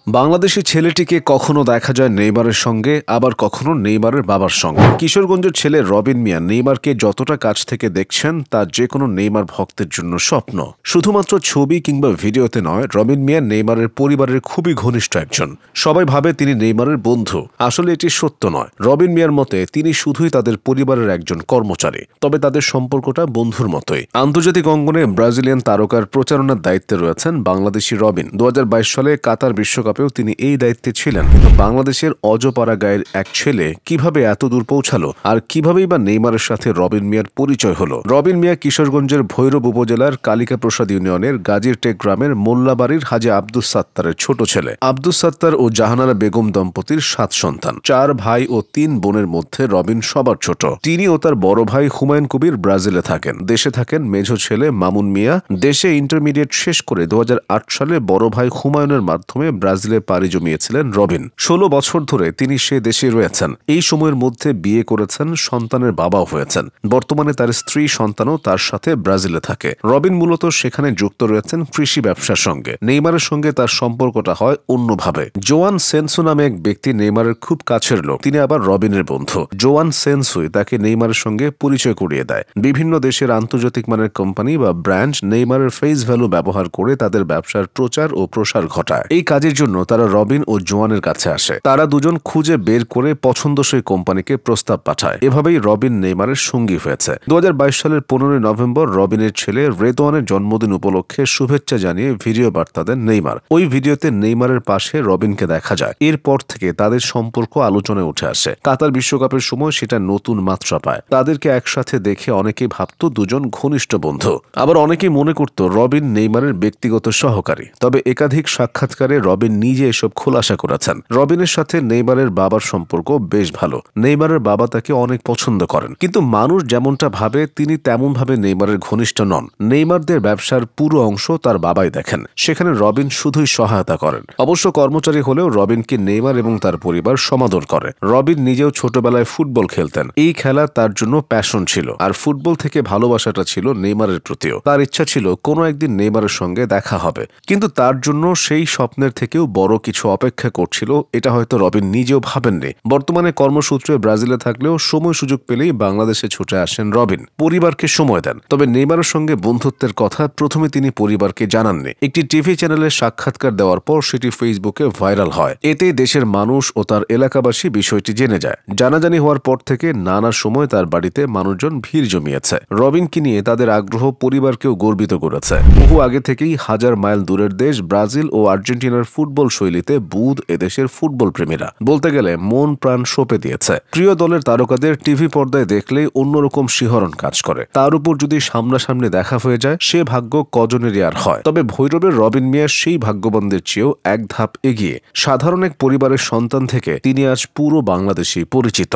বাংলাদেশি ছেলেটিকে কখনো দেখা যায় নেইমারের সঙ্গে, আবার কখনো নেইমারের বাবার সঙ্গে। কিশোরগঞ্জের ছেলে রবিন মিয়া নেইমারকে যতটা কাছ থেকে দেখছেন তা যে কোনো নেইমার ভক্তের জন্য স্বপ্ন। শুধুমাত্র ছবি কিংবা ভিডিওতে নয়, রবিন মিয়া নেইমারের পরিবারের খুবই ঘনিষ্ঠ একজন। সবাই ভাবে তিনি নেইমারের বন্ধু। আসলে এটি সত্য নয়। রবিন মিয়ার মতে তিনি শুধুই তাদের পরিবারের একজন কর্মচারী, তবে তাদের সম্পর্কটা বন্ধুর মতোই। আন্তর্জাতিক অঙ্গনে ব্রাজিলিয়ান তারকার প্রচারণার দায়িত্বে রয়েছেন বাংলাদেশি রবিন। 2022 সালে কাতার বিশ্বকাপেও তিনি এই দায়িত্বে ছিলেন। কিন্তু বাংলাদেশের অজপাড়া গায়ের এক ছেলে কিভাবে এত দূর পৌঁছালো, আর কিভাবেই বা নেইমারের সাথে রবিন মিয়ার পরিচয় হলো? রবিন মিয়া কিশোরগঞ্জের ভৈরব উপজেলার কালিকা প্রসাদ ইউনিয়নের গাজীরটেক গ্রামের মোল্লাবাড়ির হাজী আব্দুস সাত্তারের ছোট ছেলে। আব্দুস সাত্তার ও জাহানারা বেগম দম্পতির 7 সন্তান। 4 ভাই ও 3 বোনের মধ্যে রবিন সবার ছোট। তিনি ও তার বড় ভাই হুমায়ুন কবির ব্রাজিলে থাকেন। দেশে থাকেন মেঝো ছেলে মামুন মিয়া। দেশে ইন্টারমিডিয়েট শেষ করে 2008 সালে বড় ভাই হুমায়ুনের মাধ্যমে ব্রাজিলে পাড়ি জমিয়েছিলেন রবিন। 16 বছর ধরে তিনি সে দেশে রয়েছেন। এই সময়ের মধ্যে বিয়ে করেছেন, সন্তানের বাবাও হয়েছেন। বর্তমানে তার স্ত্রী সন্তানও তার সাথে ব্রাজিলে থাকে। রবিন মূলত সেখানে যুক্ত রয়েছেন কৃষি ব্যবসার সঙ্গে। নেইমারের সঙ্গে তার সম্পর্কটা হয় অন্যভাবে। জোয়ান সেনসু নামে এক ব্যক্তি নেইমারের খুব কাছের লোক। তিনি আবার রবিনের বন্ধু। জোয়ান সেনসুই তাকে নেইমারের সঙ্গে পরিচয় করিয়ে দেয়। বিভিন্ন দেশের আন্তর্জাতিক মানের কোম্পানি বা ব্র্যান্ড নেইমারের ফেস ভ্যালু ব্যবহার করে তাদের ব্যবসার প্রচার ও প্রসার ঘটায়। এই কাজের জন্য তারা রবিন ও জোয়ানের কাছে আসে। তারা দুজন খুঁজে বের করে পছন্দসই কোম্পানিকে প্রস্তাব পাঠায়। এভাবেই রবিন নেইমারের সঙ্গী হয়েছে। 2022 সালের 15 নভেম্বর রবিনের ছেলে রেদওয়ানের জন্মদিন উপলক্ষে শুভেচ্ছা জানিয়ে ভিডিও বার্তা দেন নেইমার। ওই ভিডিওতে নেইমারের পাশে রবিনকে দেখা যায়। এরপর থেকে তাদের সম্পর্ক আলোচনায় উঠে আসে। কাতার বিশ্বকাপের সময় সেটা নতুন মাত্রা পায়। তাদেরকে একসাথে দেখে অনেকেই ভাবত দুজন ঘনিষ্ঠ বন্ধু। আবার অনেকেই মনে করত রবিন নেইমারের ব্যক্তিগত সহকারী। তবে একাধিক সাক্ষাৎকারে রবিন নিজে এসব খোলাসা করেছেন। রবিনের সাথে নেইমারের বাবার সম্পর্ক বেশ ভালো। নেইমারের বাবা তাকে অনেক পছন্দ করেন। কিন্তু মানুষ যেমনটা ভাবে তিনি তেমন ভাবে নেইমারের ঘনিষ্ঠ নন। নেইমারদের ব্যবসার পুরো অংশ তার বাবাই দেখেন। সেখানে রবিন শুধুই সহায়তা করেন। অবশ্য কর্মচারী হলেও রবিনকে নেইমার এবং তার পরিবার সমাদর করে। রবিন নিজেও ছোটবেলায় ফুটবল খেলতেন। এই খেলা তার জন্য প্যাশন ছিল। আর ফুটবল থেকে ভালোবাসাটা ছিল নেইমারের প্রতিও। তার ইচ্ছা ছিল কোনো একদিন নেইমারের সঙ্গে দেখা হবে। কিন্তু তার জন্য সেই স্বপ্নের থেকেও বড় কিছু অপেক্ষা করছিল, এটা হয়তো রবিন নিজেও ভাবেননি। বর্তমানে কর্মসূত্রে ব্রাজিলে থাকলেও সময় সুযোগ পেলেই বাংলাদেশে ছুটে আসেন রবিন। পরিবারকে সময় দেন। তবে নেইমারের সঙ্গে বন্ধুত্বের কথা প্রথমে তিনি পরিবারকে জানাননি। একটি টিভি চ্যানেলে সাক্ষাৎকার দেওয়ার পর সেটি ফেসবুকে ভাইরাল হয়। এতে দেশের মানুষ ও তার এলাকাবাসী বিষয়টি জেনে যায়। জানাজানি হওয়ার পর থেকে নানা সময় তার বাড়িতে মানুষজন ভিড় জমিয়েছে। রবিনকে নিয়ে তাদের আগ্রহ পরিবারকেও গর্বিত করেছে। বহু আগে থেকেই হাজার মাইল দূরের দেশ ব্রাজিল ও আর্জেন্টিনার ফুটবল শৈলীতে বুঁদ এদেশের ফুটবল প্রেমীরা। বলতে গেলে মন প্রাণ সঁপে দিয়েছে। প্রিয় দলের তারকাদের টিভি পর্দায় দেখলেই অন্যরকম শিহরণ কাজ করে। তার উপর যদি সামনাসামনি দেখা হয়ে যায়, সে ভাগ্য কজনেরই আর হয়। তবে ভৈরবের রবিন মিয়া সেই ভাগ্যবানদের চেয়েও এক ধাপ এগিয়ে। সাধারণ এক পরিবারের সন্তান থেকে তিনি আজ পুরো বাংলাদেশেই পরিচিত।